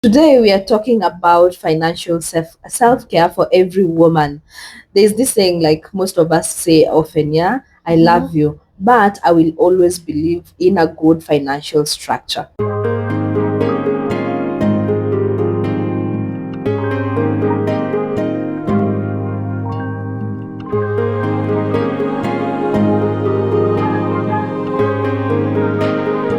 Today we are talking about financial self-care for every woman. There's this saying like most of us say often, yeah, I love you, but I will always believe in a good financial structure.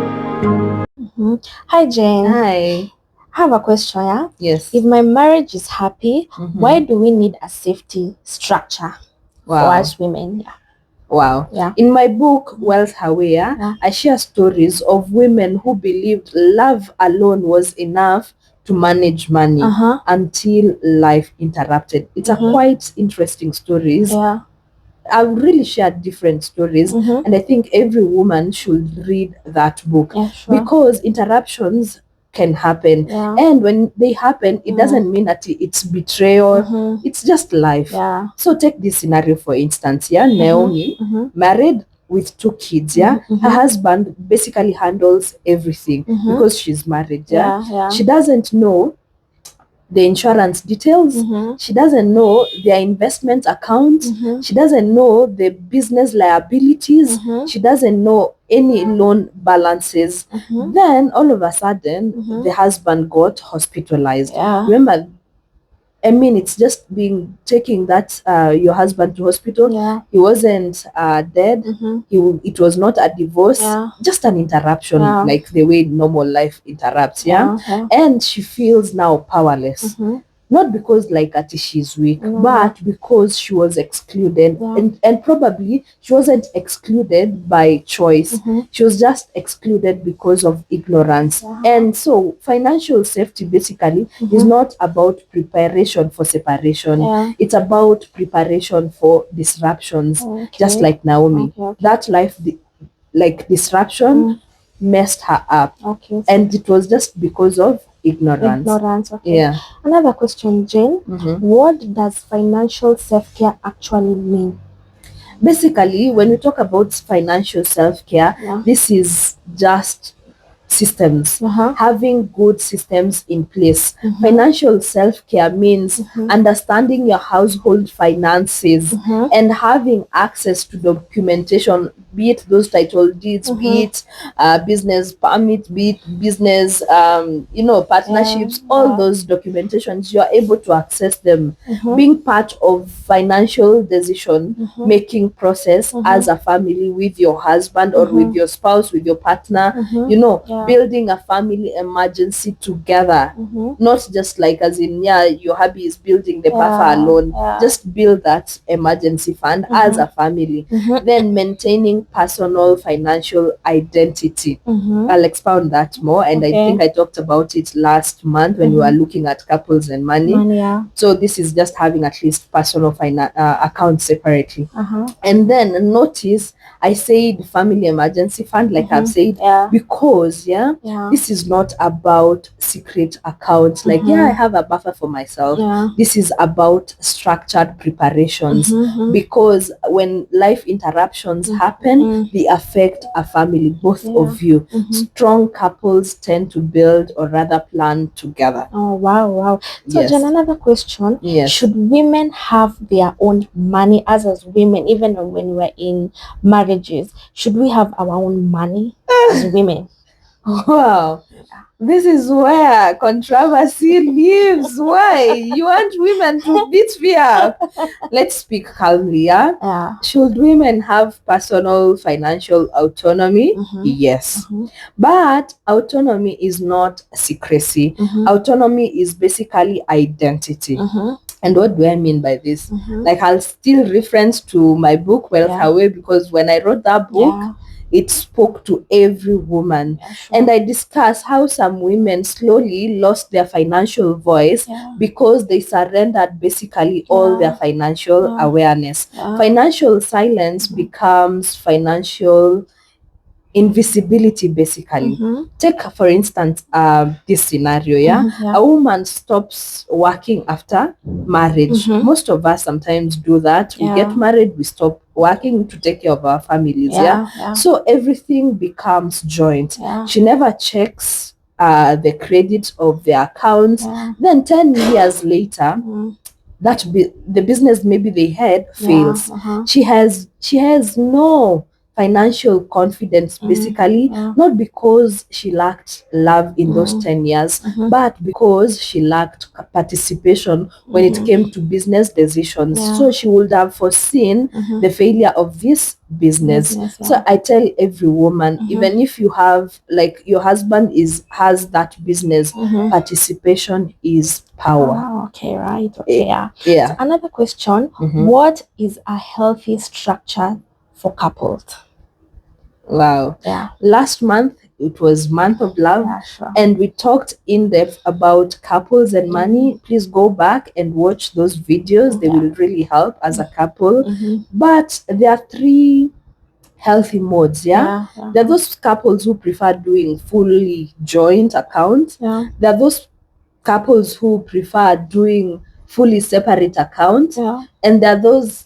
Mhm. Hi Jane, Hi. I have a question. Yeah? Yes. If my marriage is happy, why Mhm. do we need a safety structure for Wow. us women? Yeah. Wow. Yeah. In my book, Wealth Aware, Yeah. I share stories of women who believed love alone was enough to manage money Uh-huh. until life interrupted. It's a Mm-hmm. quite interesting stories. Yeah. I really share different stories, Mm-hmm. and I think every woman should read that book Yeah, sure. because interruptions can happen, Yeah. and when they happen, it doesn't mean that it's betrayal, Mm-hmm. it's just life. Yeah. So take this scenario for instance, yeah, Mm-hmm. Naomi, Mm-hmm. married with two kids, yeah, her Mm-hmm. husband basically handles everything Mm-hmm. because she's married, yeah, Yeah. Yeah. she doesn't know the insurance details. Mm-hmm. She doesn't know their investment accounts. Mm-hmm. She doesn't know the business liabilities. Mm-hmm. She doesn't know any loan balances. Mm-hmm. Then all of a sudden, Mm-hmm. the husband got hospitalized. Yeah. Remember, I mean, it's just being taking that your husband to hospital. Yeah. He wasn't dead. Mm-hmm. It was not a divorce, Yeah. just an interruption, Yeah. like the way normal life interrupts. Yeah, Yeah. Yeah. and she feels now powerless, Mm-hmm. not because like Ati she's weak, No. but because she was excluded, Yeah. and probably she wasn't excluded by choice. Mm-hmm. She was just excluded because of ignorance. Yeah. And so financial safety basically is Mm-hmm. not about preparation for separation. Yeah. It's about preparation for disruptions, just Okay. like Naomi. Okay. Okay. That like disruption Mm. messed her up, Okay. and it was just because of ignorance. Ignorance. Okay. Yeah. Another question, Jane. Mhm. What does financial self care actually mean? Basically, when we talk about financial self-care, Yeah. this is just systems, Uh-huh. having good systems in place. Mm-hmm. Financial self-care means Mm-hmm. understanding your household finances Mm-hmm. and having access to documentation, be it those title deeds, be Mm-hmm. it business permit, be it business Yeah. partnerships, all Yeah. those documentations, you're able to access them. Mm-hmm. Being part of financial decision Mm-hmm. making process Mm-hmm. as a family with your husband or with Mm-hmm. your spouse, with your partner, Mm-hmm. Yeah. building a family emergency together. Mm-hmm. Not just like as in, yeah, your hubby is building the buffer Yeah. alone. Yeah. Just build that emergency fund as Mm-hmm. a family. Mm-hmm. Then maintaining personal financial identity. Mm-hmm. I'll expound that more, and I Okay. think I talked about it last month when we were Mm-hmm. looking at couples and money. Yeah. So this is just having at least personal accounts separately. Uh-huh. And then notice I said family emergency fund, like I've Mm-hmm. said, Yeah. because yeah, Yeah. this is not about secret accounts. Like, yeah, I Mm-hmm. have a buffer for myself. Yeah. This is about structured preparations, Mm-hmm. because when life interruptions happen, they affect a family, both Yeah. of you. Mm-hmm. Strong couples tend to build or rather plan together. Oh, wow, wow. So, Jen, Yes. another question. Yes. Should women have their own money as women, even when we're in marriages? Should we have our own money as women? Wow. This is where controversy lives. Why? You want women to beat fear? Let's speak calmly, yeah? Yeah. Should women have personal financial autonomy? Mm-hmm. Yes. Mm-hmm. But autonomy is not secrecy. Mm-hmm. Autonomy is basically identity. Mm-hmm. And what do I mean by this? Mm-hmm. Like, I'll still reference to my book, Wealth Yeah. Away, because when I wrote that book, Yeah. it spoke to every woman. Yeah, sure. And I discussed how some women slowly lost their financial voice Yeah. because they surrendered basically all their financial awareness. Yeah. Financial silence becomes financial invisibility, basically. Mm-hmm. Take for instance this scenario, yeah? Mm-hmm. Yeah. A woman stops working after marriage. Mm-hmm. Most of us sometimes do that. We Yeah. get married, we stop working to take care of our families, yeah? Yeah. So everything becomes joint. Yeah. She never checks the credit of their accounts. Yeah. Then 10 years later, Mm. the business maybe they had Yeah. fails. Uh-huh. She has no financial confidence, Mm. basically, Yeah. not because she lacked love in those Mm. 10 years, Mm-hmm. but because she lacked participation when it Mm-hmm. came to business decisions. Yeah. So she would have foreseen Mm-hmm. the failure of this business. Business. So Yeah. I tell every woman, Mm-hmm. even if you have, like, your husband has that business, Mm-hmm. participation is power. Oh, okay, right. Okay, yeah. So Yeah. another question, Mhm. what is a healthy structure for couples? Wow. Yeah. Last month, it was month of love, Yeah, sure. and we talked in depth about couples and money. Please go back and watch those videos. They Yeah. will really help as a couple. Mm-hmm. But there are three healthy modes, yeah? Yeah. There are Uh-huh. those couples who prefer doing fully joint accounts. Yeah. There are those couples who prefer doing fully separate accounts, Yeah. and there are those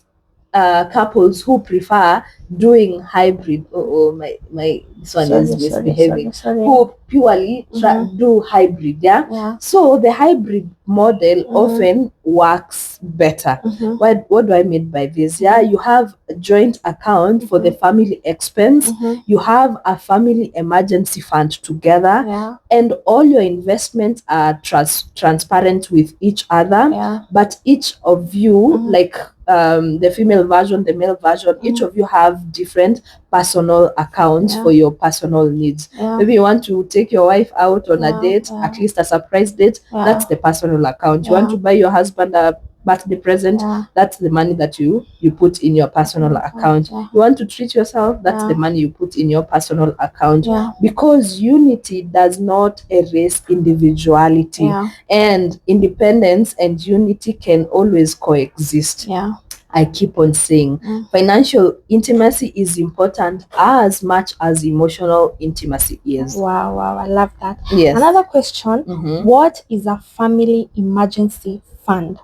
couples who prefer doing hybrid. My this one is Sorry, sorry, sorry, misbehaving. sorry. Who purely Mm-hmm. do hybrid, yeah. Yeah. So the hybrid model Mm-hmm. often works better. Mm-hmm. What do I mean by this? Yeah, you have a joint account for the family expense. Mm-hmm. You have a family emergency fund together, Yeah. and all your investments are transparent with each other. Yeah. But each of you, like, the female version, the male version, each of you have different personal accounts Yeah. for your personal needs. Yeah. Maybe you want to take your wife out on a Yeah. date, Yeah. at least a surprise date. Yeah. That's the personal account. You want Yeah. to buy your husband a birthday present. Yeah. That's the money that you put in your personal account. Yeah. You want to treat yourself. That's Yeah. the money you put in your personal account. Yeah. Because unity does not erase individuality, Yeah. and independence and unity can always coexist. Yeah. I keep on saying financial intimacy is important as much as emotional intimacy is. Wow, wow, I love that. Yes. Another question, Mhm. what is a family emergency fund?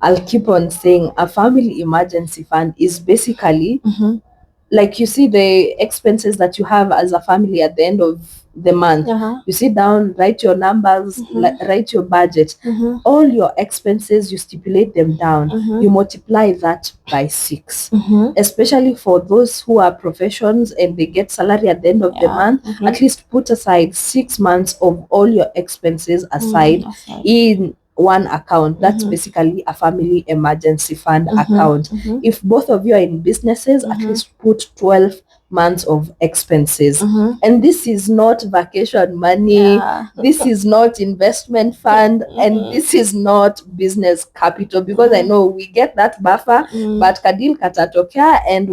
I'll keep on saying a family emergency fund is basically, like, you see the expenses that you have as a family at the end of the month. Uh-huh. You sit down, write your numbers, write your budget. All your expenses, you stipulate them down. You multiply that by 6. Especially for those who are professions and they get salary at the end of the month, at least put aside 6 months of all your expenses aside in one account. That's basically a family emergency fund account. If both of you are in businesses, at least put 12 months of expenses. And this is not vacation money. Yeah. This is not investment fund, and this is not business capital, because I know we get that buffer, but kadil katatokea, and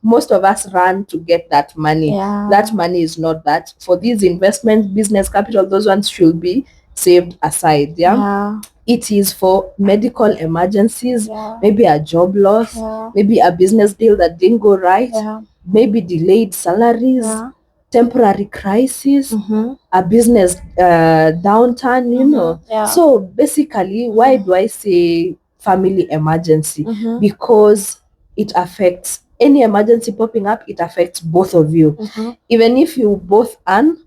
most of us run to get that money. Yeah. That money is not that. For these investments, business capital, those ones should be saved aside. Yeah. It is for medical emergencies, Yeah. maybe a job loss, Yeah. maybe a business deal that didn't go right, Yeah. maybe delayed salaries, Yeah. temporary crisis, a business downturn, Yeah. So basically, why do I say family emergency? Because it affects any emergency popping up, it affects both of you. Even if you both earn,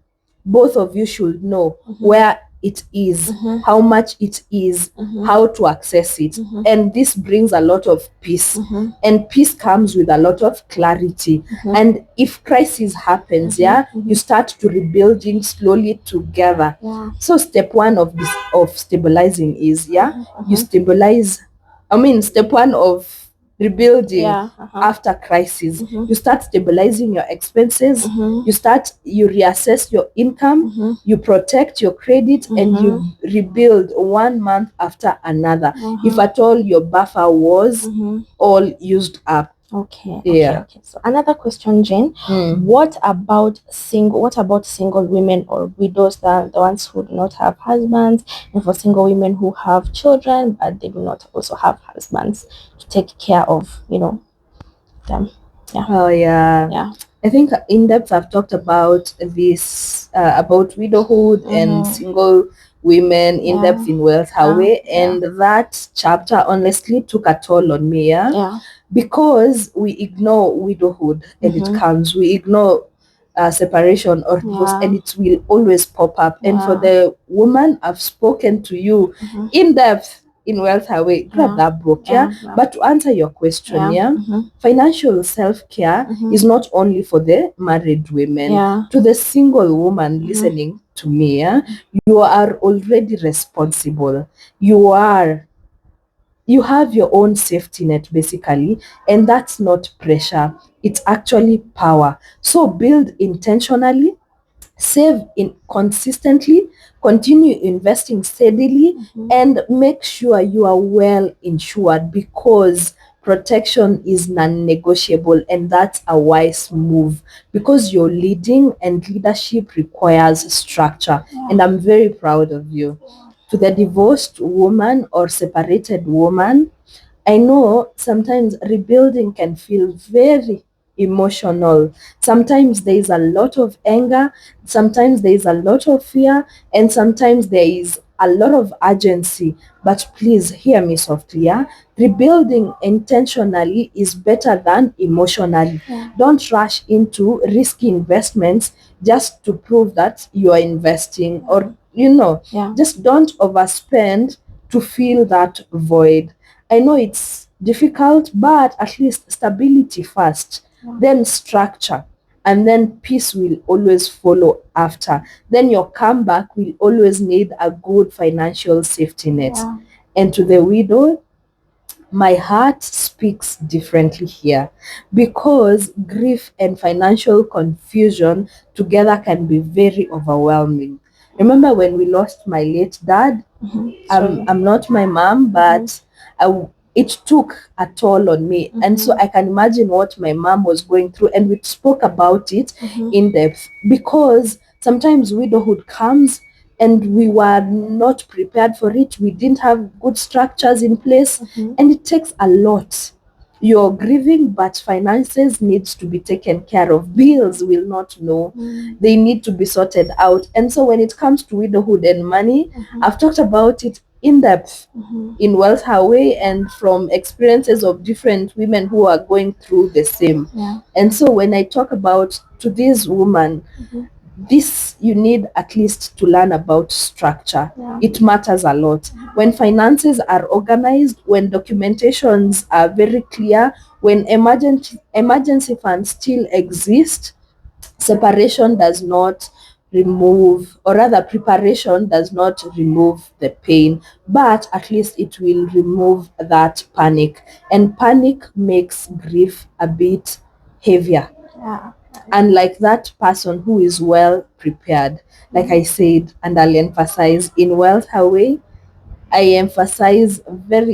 both of you should know where it is, how much it is, how to access it. And this brings a lot of peace. And peace comes with a lot of clarity. And if crisis happens, you start to rebuilding slowly together. Yeah. So step one of stabilizing is, you stabilize. Step one of rebuilding, Yeah. after crisis, you start stabilizing your expenses. You reassess your income, you protect your credit, and you rebuild one month after another, if at all your buffer was all used up. Okay, Yeah. okay. So another question, Jane. What about single women or widows, the ones who do not have husbands, and for single women who have children but they do not also have husbands to take care of, them? Yeah. Oh yeah. Yeah. I think in depth I've talked about this, about widowhood and single women in depth in Wealth Highway, and that chapter honestly took a toll on me, Yeah. because we ignore widowhood and it comes. We ignore separation or divorce, Yeah. and it will always pop up. And for Yeah. the woman, I've spoken to you in depth in Wealth Away. Grab Yeah. that book, yeah? Yeah. Yeah. But to answer your question, Yeah. yeah, financial self-care is not only for the married women. Yeah. To the single woman listening to me, yeah, you are already responsible. You have your own safety net basically, and that's not pressure, it's actually power. So build intentionally, save in consistently, continue investing steadily, and make sure you are well insured, because protection is non-negotiable, and that's a wise move, because you're leading and leadership requires structure. And I'm very proud of you. To the divorced woman or separated woman, I know sometimes rebuilding can feel very emotional. Sometimes there is a lot of anger, sometimes there is a lot of fear, and sometimes there is a lot of urgency. But please hear me softly. Yeah? Rebuilding intentionally is better than emotionally. Don't rush into risky investments just to prove that you are investing, or Yeah. just don't overspend to fill that void. I know it's difficult, but at least stability first, then structure, and then peace will always follow after. Then your comeback will always need a good financial safety net. Yeah. And to the widow, my heart speaks differently here, because grief and financial confusion together can be very overwhelming. Remember when we lost my late dad? Sorry. I'm not my mom, but it took a toll on me. And so I can imagine what my mom was going through. And we spoke about it in depth, because sometimes widowhood comes and we were not prepared for it. We didn't have good structures in place, and it takes a lot. You're grieving, but finances needs to be taken care of. Bills will not know. They need to be sorted out. And so when it comes to widowhood and money, I've talked about it in depth in Wealth Highway, and from experiences of different women who are going through the same. Yeah. And so when I talk about to this woman, this you need at least to learn about structure. Yeah. It matters a lot. When finances are organized, when documentations are very clear, when emergency funds still exist, separation does not remove, or rather preparation does not remove the pain, but at least it will remove that panic, and panic makes grief a bit heavier, Yeah. unlike that person who is well prepared. Like I said, and I'll emphasize in Wealth Away, I emphasize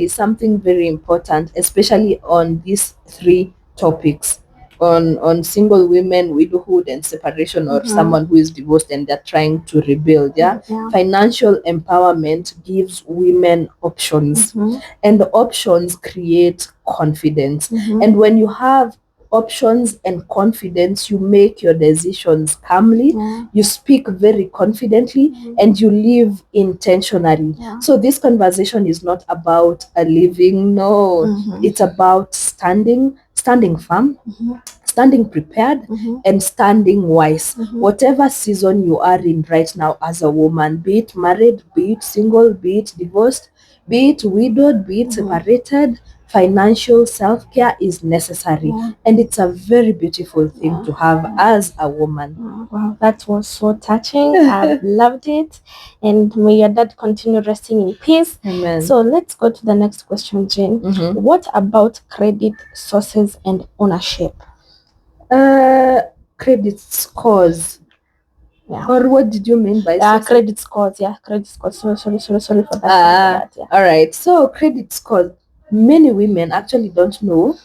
something very important, especially on these three topics, on single women, widowhood, and separation, or someone who is divorced and they're trying to rebuild. Yeah, Yeah. financial empowerment gives women options, and the options create confidence. And when you have options and confidence, you make your decisions calmly, you speak very confidently, and you live intentionally. So this conversation is not about a living, no, it's about standing firm, standing prepared, and standing wise. Whatever season you are in right now as a woman, be it married, be it single, be it divorced, be it widowed, be it separated, financial self-care is necessary. And it's a very beautiful thing to have as a woman. Wow, that was so touching. I loved it. And may your dad continue resting in peace. Amen. So let's go to the next question, Jane. What about credit sources and ownership? Credit scores. Yeah. Or what did you mean by sources? Credit scores. Yeah, credit scores. Sorry for that. Yeah. All right. So credit scores. Many women actually don't know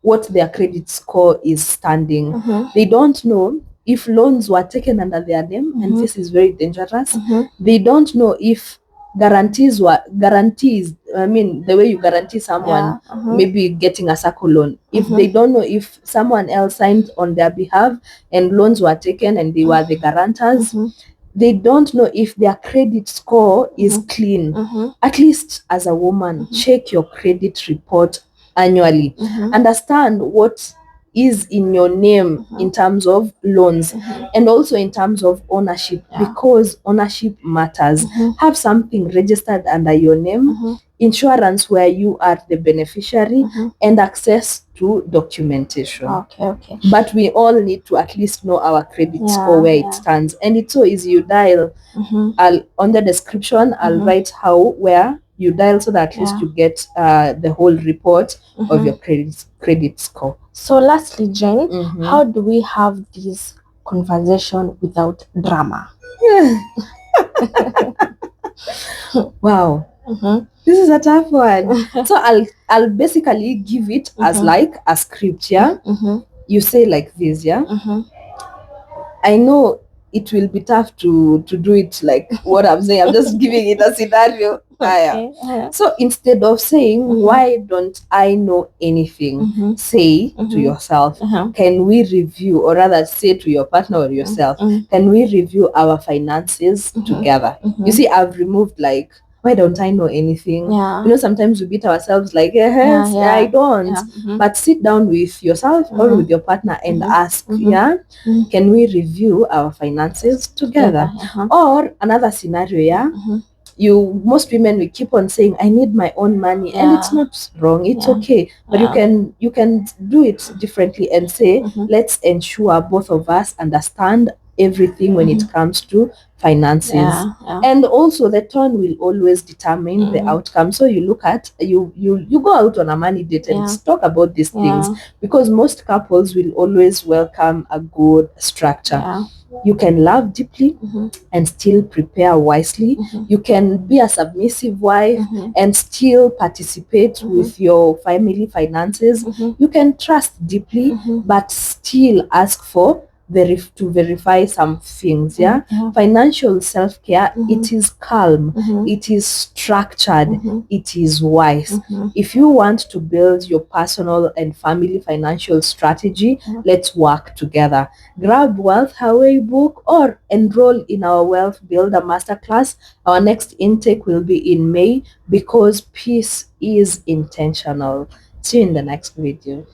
what their credit score is standing. They don't know if loans were taken under their name, and this is very dangerous. They don't know if guarantees. I mean, the way you guarantee someone, maybe getting a circle loan. If they don't know if someone else signed on their behalf and loans were taken and they were the guarantors, they don't know if their credit score is clean. At least as a woman, check your credit report annually. Understand what is in your name in terms of loans and also in terms of ownership, because ownership matters. Have something registered under your name, insurance where you are the beneficiary, and access to documentation. Okay. But we all need to at least know our credit score, where it stands. And it's so easy. You dial, I'll on the description I'll write where you dial, so that at least you get the whole report of your credit score. So lastly, Jane, how do we have this conversation without drama? Wow. This is a tough one. So I'll basically give it as like a script. You say like this. I know it will be tough to do it like what I'm saying. I'm just giving it a scenario. So instead of saying, why don't I know anything, say to yourself, can we review, or rather say to your partner or yourself, can we review our finances together? You see, I've removed like, why don't I know anything? You know, sometimes we beat ourselves like, yes, I don't. But sit down with yourself or with your partner and ask, can we review our finances together? Or another scenario, most women, we keep on saying, I need my own money, and it's not wrong, it's okay, but you can do it differently and say, let's ensure both of us understand everything when it comes to finances. And also the tone will always determine the outcome. So you look at you go out on a money date and talk about these things, because most couples will always welcome a good structure. You can love deeply and still prepare wisely. You can be a submissive wife and still participate with your family finances. You can trust deeply but still ask for to verify some things. Financial self-care, it is calm, it is structured, it is wise. If you want to build your personal and family financial strategy, let's work together. Grab Wealth Highway book or enroll in our Wealth Builder Masterclass. Our next intake will be in May, because peace is intentional. See you in the next video.